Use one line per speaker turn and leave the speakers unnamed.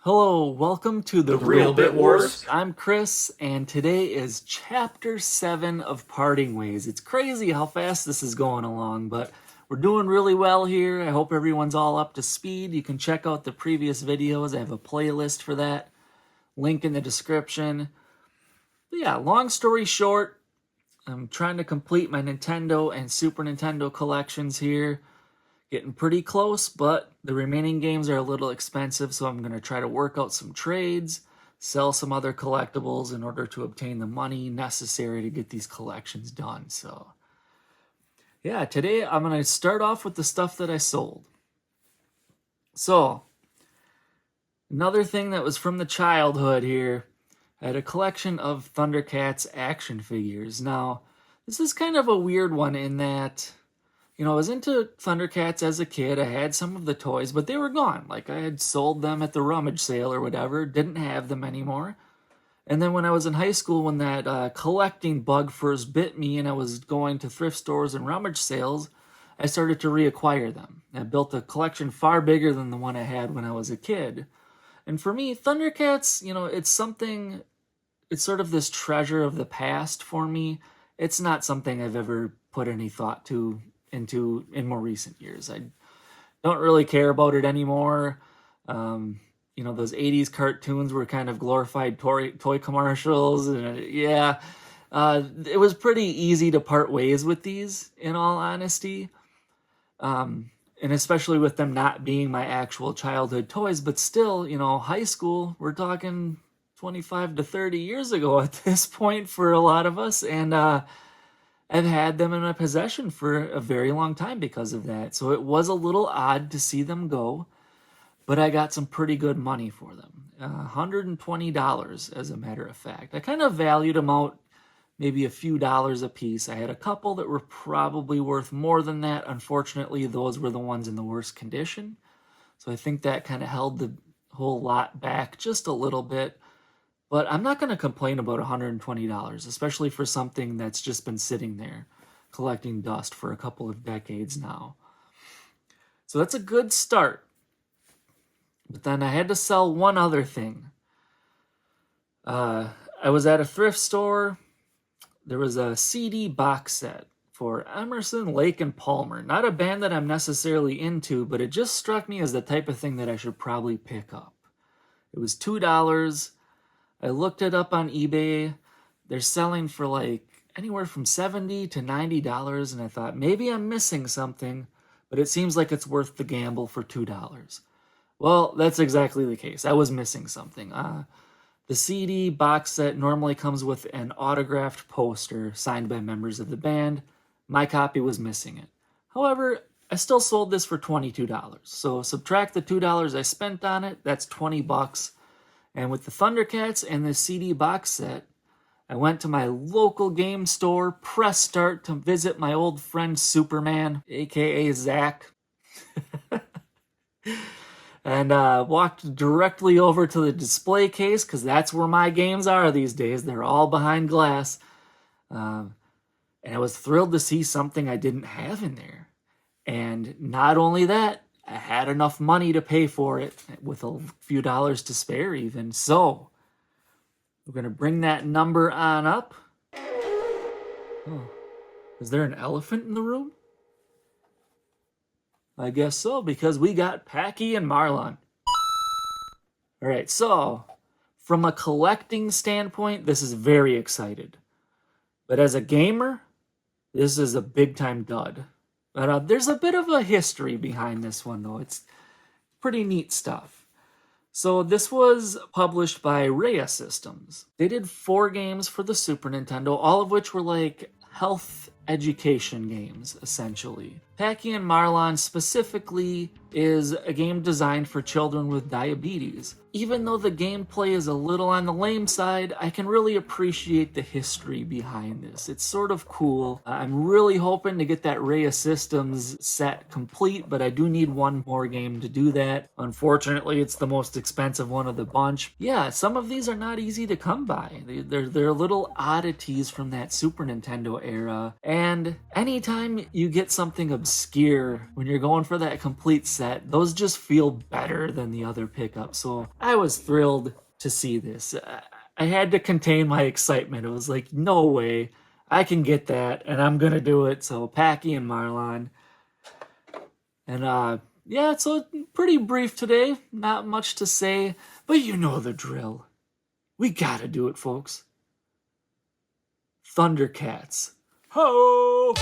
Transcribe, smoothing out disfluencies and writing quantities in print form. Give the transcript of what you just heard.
Hello, welcome to the
Real Bit Wars.
I'm Chris, and today is Chapter 7 of Parting Ways. It's crazy how fast this is going along, but we're doing really well here. I hope everyone's all up to speed. You can check out the previous videos. I have a playlist for that. Link in the description. But yeah, long story short, I'm trying to complete my Nintendo and Super Nintendo collections here. Getting pretty close, but the remaining games are a little expensive, so I'm going to try to work out some trades, sell some other collectibles in order to obtain the money necessary to get these collections done. So, yeah, today I'm going to start off with the stuff that I sold. So, another thing that was from the childhood here, I had a collection of Thundercats action figures. Now, this is kind of a weird one in that I was into Thundercats as a kid. I had some of the toys, but they were gone. Like, I had sold them at the rummage sale or whatever, didn't have them anymore. And then when I was in high school, when that collecting bug first bit me and I was going to thrift stores and rummage sales, I started to reacquire them. I built a collection far bigger than the one I had when I was a kid. And for me, Thundercats, it's sort of this treasure of the past for me. It's not something I've ever put any thought into in more recent years. I don't really care about it anymore. Those 80s cartoons were kind of glorified toy commercials, and it was pretty easy to part ways with these, in all honesty. And especially with them not being my actual childhood toys, but still, high school, we're talking 25 to 30 years ago at this point for a lot of us, and I've had them in my possession for a very long time because of that. So it was a little odd to see them go, but I got some pretty good money for them. $120, as a matter of fact. I kind of valued them out maybe a few dollars a piece. I had a couple that were probably worth more than that. Unfortunately, those were the ones in the worst condition. So I think that kind of held the whole lot back just a little bit. But I'm not going to complain about $120, especially for something that's just been sitting there collecting dust for a couple of decades now. So that's a good start. But then I had to sell one other thing. I was at a thrift store. There was a CD box set for Emerson, Lake and Palmer. Not a band that I'm necessarily into, but it just struck me as the type of thing that I should probably pick up. It was $2. I looked it up on eBay. They're selling for like anywhere from $70 to $90, and I thought maybe I'm missing something, but it seems like it's worth the gamble for $2. Well, that's exactly the case. I was missing something. The CD box set normally comes with an autographed poster signed by members of the band. My copy was missing it. However, I still sold this for $22. So subtract the $2 I spent on it, that's $20. And with the Thundercats and the CD box set, I went to my local game store, press start to visit my old friend Superman, aka Zach, and walked directly over to the display case, because that's where my games are these days. They're all behind glass. And I was thrilled to see something I didn't have in there. And not only that, I had enough money to pay for it with a few dollars to spare even. So we're going to bring that number on up. Oh, is there an elephant in the room? I guess so, because we got Packy and Marlon. All right, so from a collecting standpoint, this is very excited. But as a gamer, this is a big-time dud. But there's a bit of a history behind this one, though. It's pretty neat stuff. So this was published by Rhea Systems. They did 4 games for the Super Nintendo, all of which were like health education games, essentially. Packy and Marlon specifically is a game designed for children with diabetes. Even though the gameplay is a little on the lame side, I can really appreciate the history behind this. It's sort of cool. I'm really hoping to get that Rhea Systems set complete, but I do need one more game to do that. Unfortunately, it's the most expensive one of the bunch. Yeah, some of these are not easy to come by. They're little oddities from that Super Nintendo era, and anytime you get something skier, when you're going for that complete set, those just feel better than the other pickups. So I was thrilled to see this. I had to contain my excitement. It was like, no way, I can get that, and I'm gonna do it. So Packy and Marlon. And yeah, so pretty brief today. Not much to say, but you know the drill. We gotta do it, folks. Thundercats. Ho!